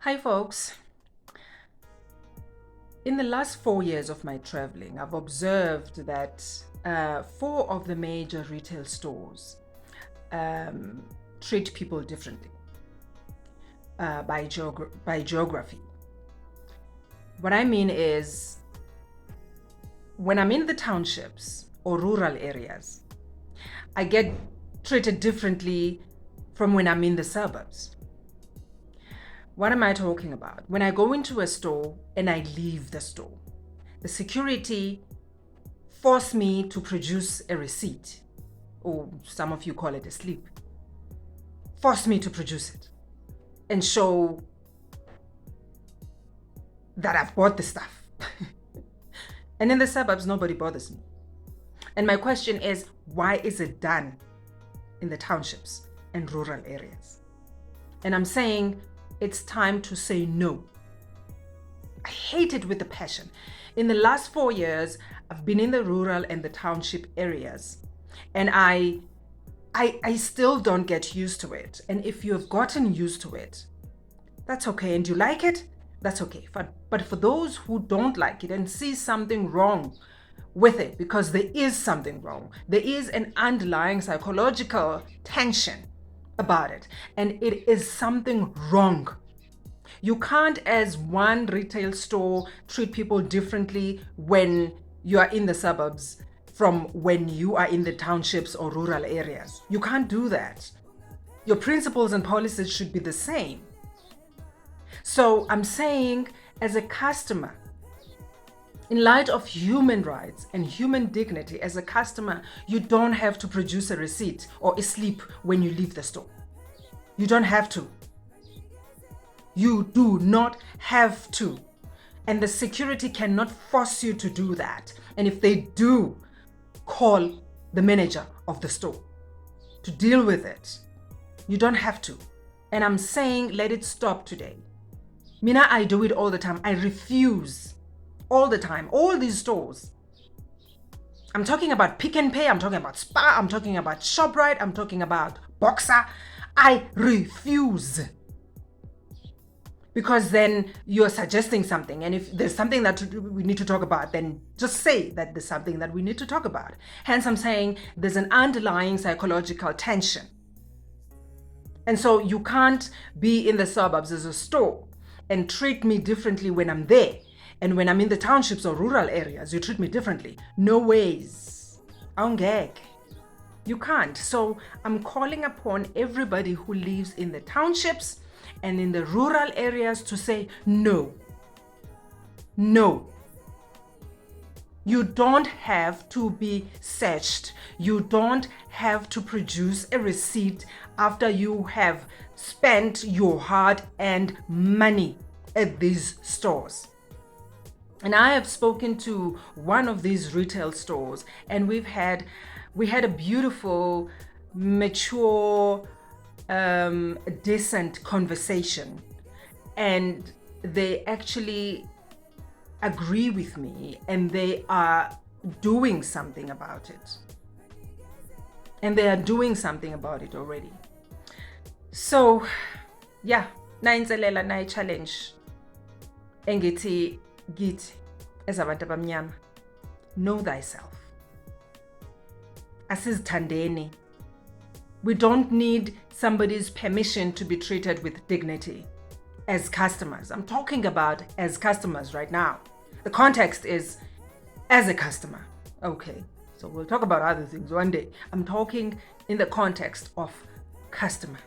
Hi folks. In the last 4 years of my traveling, I've observed that 4 of the major retail stores treat people differently by geography. What I mean is, when I'm in the townships or rural areas, I get treated differently from when I'm in the suburbs. What am I talking about? When I go into a store and I leave the store, the security force me to produce a receipt, or some of you call it a slip. Force me to produce it and show that I've bought the stuff. And in the suburbs, nobody bothers me. And my question is, why is it done in the townships and rural areas? And I'm saying, it's time to say no. I hate it with a passion. In the last 4 years, I've been in the rural and the township areas, and I still don't get used to it. And if you have gotten used to it, that's okay. And you like it, that's okay. But for those who don't like it and see something wrong with it, because there is something wrong, there is an underlying psychological tension about it, and it is something wrong. You can't, as one retail store, treat people differently when you are in the suburbs from when you are in the townships or rural areas. You can't do that. Your principles and policies should be the same. So I'm saying, as a customer, in light of human rights and human dignity, as a customer, you don't have to produce a receipt or a slip when you leave the store. You don't have to. You do not have to. And the security cannot force you to do that. And if they do, call the manager of the store to deal with it. You don't have to. And I'm saying, let it stop today. Mina, I do it all the time. I refuse all the time. All these stores. I'm talking about Pick n Pay. I'm talking about Spar. I'm talking about ShopRite. I'm talking about Boxer. I refuse. Because then you're suggesting something. And if there's something that we need to talk about, then just say that there's something that we need to talk about. Hence, I'm saying there's an underlying psychological tension. And so you can't be in the suburbs as a store and treat me differently when I'm there. And when I'm in the townships or rural areas, you treat me differently. No ways. Aungek. You can't. So I'm calling upon everybody who lives in the townships and in the rural areas to say no. No. You don't have to be searched. You don't have to produce a receipt after you have spent your hard-earned money at these stores. And I have spoken to one of these retail stores, and we had a beautiful, mature, decent conversation, and they actually agree with me, and they are doing something about it. And they are doing something about it already. So, yeah, nainselela na challenge engithi githi ezabantu abamnyama, know thyself. Asizithandeni. We don't need somebody's permission to be treated with dignity as customers. I'm talking about as customers right now. The context is as a customer. Okay, so we'll talk about other things one day. I'm talking in the context of customer.